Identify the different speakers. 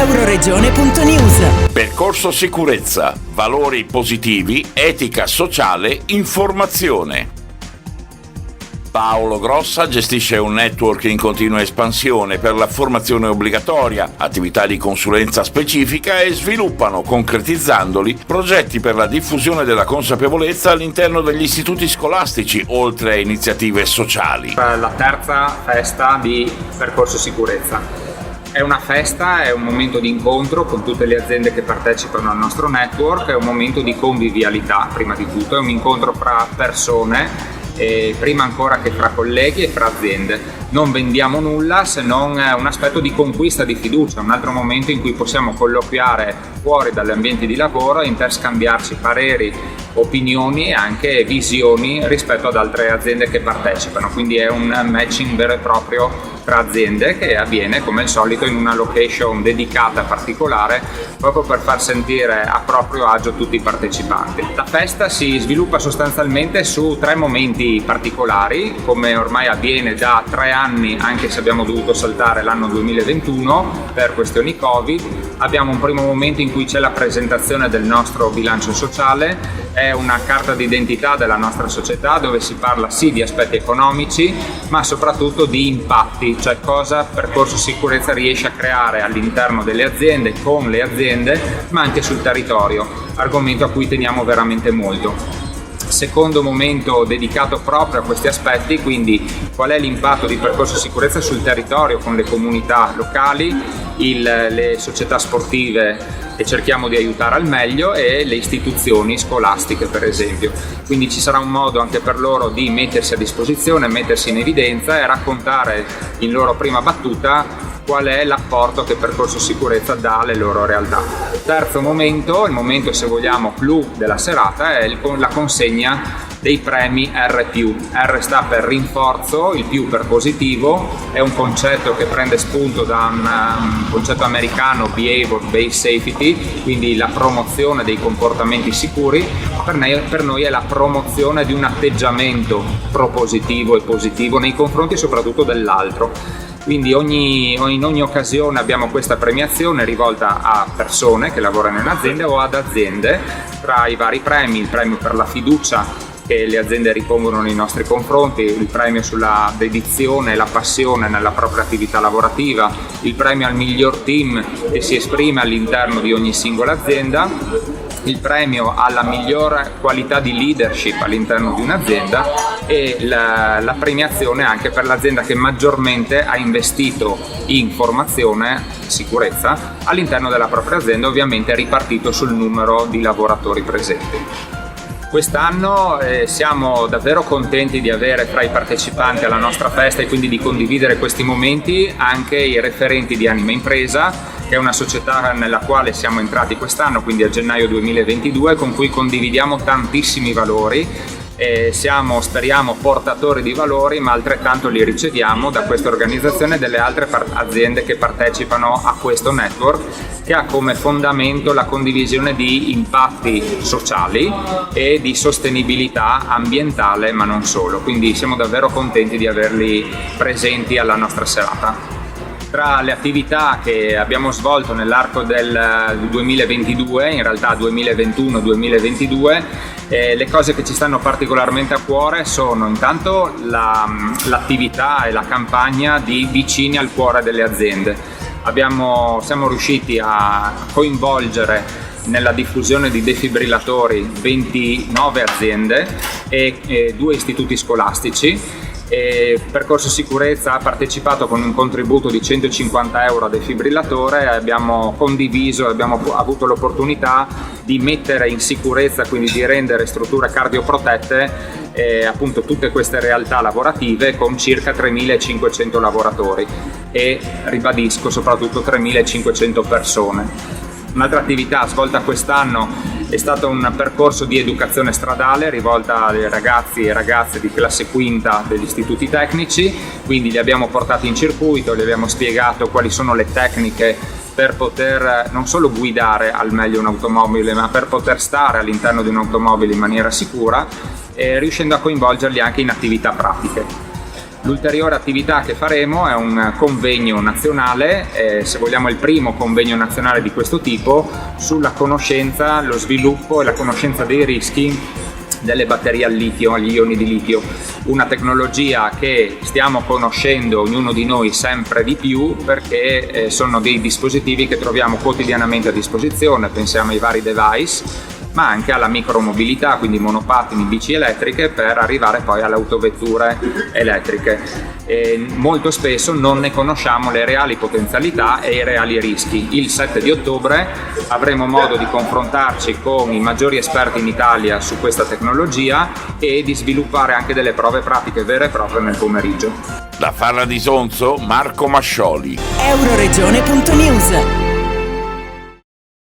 Speaker 1: Euroregione.news.
Speaker 2: Percorso sicurezza, valori positivi, etica sociale, informazione. Paolo Grossa gestisce un network in continua espansione per la formazione obbligatoria, attività di consulenza specifica e sviluppano, concretizzandoli, progetti per la diffusione della consapevolezza all'interno degli istituti scolastici, oltre a iniziative sociali.
Speaker 3: La terza festa di Percorso Sicurezza. È una festa, è un momento di incontro con tutte le aziende che partecipano al nostro network, è un momento di convivialità prima di tutto, è un incontro fra persone, prima ancora che fra colleghi e fra aziende. Non vendiamo nulla se non un aspetto di conquista di fiducia, un altro momento in cui possiamo colloquiare fuori dagli ambienti di lavoro e interscambiarci pareri, opinioni e anche visioni rispetto ad altre aziende che partecipano, quindi è un matching vero e proprio tra aziende che avviene come al solito in una location dedicata particolare, proprio per far sentire a proprio agio tutti i partecipanti. La festa si sviluppa sostanzialmente su 3 momenti particolari, come ormai avviene da 3 anni, anche se abbiamo dovuto saltare l'anno 2021 per questioni Covid. Abbiamo un primo momento in cui c'è la presentazione del nostro bilancio sociale, è una carta d'identità della nostra società dove si parla sì di aspetti economici, ma soprattutto di impatti, cioè cosa Percorso Sicurezza riesce a creare all'interno delle aziende, con le aziende, ma anche sul territorio, argomento a cui teniamo veramente molto. Secondo momento dedicato proprio a questi aspetti, quindi qual è l'impatto di Percorso Sicurezza sul territorio con le comunità locali, le società sportive che cerchiamo di aiutare al meglio e le istituzioni scolastiche per esempio. Quindi ci sarà un modo anche per loro di mettersi a disposizione, mettersi in evidenza e raccontare in loro prima battuta qual è l'apporto che Percorso Sicurezza dà alle loro realtà. Terzo momento, il momento se vogliamo clou della serata, è la consegna dei premi R+. R sta per rinforzo, il più per positivo, è un concetto che prende spunto da un concetto americano, Behavior Based Safety, quindi la promozione dei comportamenti sicuri. Per noi è la promozione di un atteggiamento propositivo e positivo nei confronti soprattutto dell'altro. Quindi in ogni occasione abbiamo questa premiazione rivolta a persone che lavorano in azienda o ad aziende. Tra i vari premi, il premio per la fiducia che le aziende ripongono nei nostri confronti, il premio sulla dedizione e la passione nella propria attività lavorativa, il premio al miglior team che si esprime all'interno di ogni singola azienda, il premio alla miglior qualità di leadership all'interno di un'azienda e la premiazione anche per l'azienda che maggiormente ha investito in formazione, sicurezza all'interno della propria azienda, ovviamente ripartito sul numero di lavoratori presenti. Quest'anno siamo davvero contenti di avere tra i partecipanti alla nostra festa e quindi di condividere questi momenti anche i referenti di Anima Impresa, che è una società nella quale siamo entrati quest'anno, quindi a gennaio 2022, con cui condividiamo tantissimi valori. Siamo, speriamo, portatori di valori, ma altrettanto li riceviamo da questa organizzazione e dalle altre aziende che partecipano a questo network, che ha come fondamento la condivisione di impatti sociali e di sostenibilità ambientale, ma non solo. Quindi siamo davvero contenti di averli presenti alla nostra serata. Tra le attività che abbiamo svolto nell'arco del 2022, in realtà 2021-2022, le cose che ci stanno particolarmente a cuore sono intanto l'attività e la campagna di Vicini al cuore delle aziende. Siamo riusciti a coinvolgere nella diffusione di defibrillatori 29 aziende e 2 istituti scolastici. Percorso Sicurezza ha partecipato con un contributo di 150 euro a defibrillatore, abbiamo condiviso, abbiamo avuto l'opportunità di mettere in sicurezza, quindi di rendere strutture cardioprotette appunto tutte queste realtà lavorative con circa 3.500 lavoratori e, ribadisco, soprattutto 3.500 persone. Un'altra attività svolta quest'anno è stato un percorso di educazione stradale rivolta ai ragazzi e ragazze di classe quinta degli istituti tecnici, quindi li abbiamo portati in circuito, gli abbiamo spiegato quali sono le tecniche per poter non solo guidare al meglio un'automobile, ma per poter stare all'interno di un'automobile in maniera sicura, riuscendo a coinvolgerli anche in attività pratiche. L'ulteriore attività che faremo è un convegno nazionale, se vogliamo il primo convegno nazionale di questo tipo, sulla conoscenza, lo sviluppo e la conoscenza dei rischi delle batterie al litio, agli ioni di litio, una tecnologia che stiamo conoscendo ognuno di noi sempre di più, perché sono dei dispositivi che troviamo quotidianamente a disposizione. Pensiamo ai vari device, ma anche alla micromobilità, quindi monopattini, bici elettriche, per arrivare poi alle autovetture elettriche. E molto spesso non ne conosciamo le reali potenzialità e i reali rischi. Il 7 di ottobre avremo modo di confrontarci con i maggiori esperti in Italia su questa tecnologia e di sviluppare anche delle prove pratiche vere e proprie nel pomeriggio.
Speaker 2: Da Falla di Sonzo, Marco Mascioli.
Speaker 1: Euroregione.news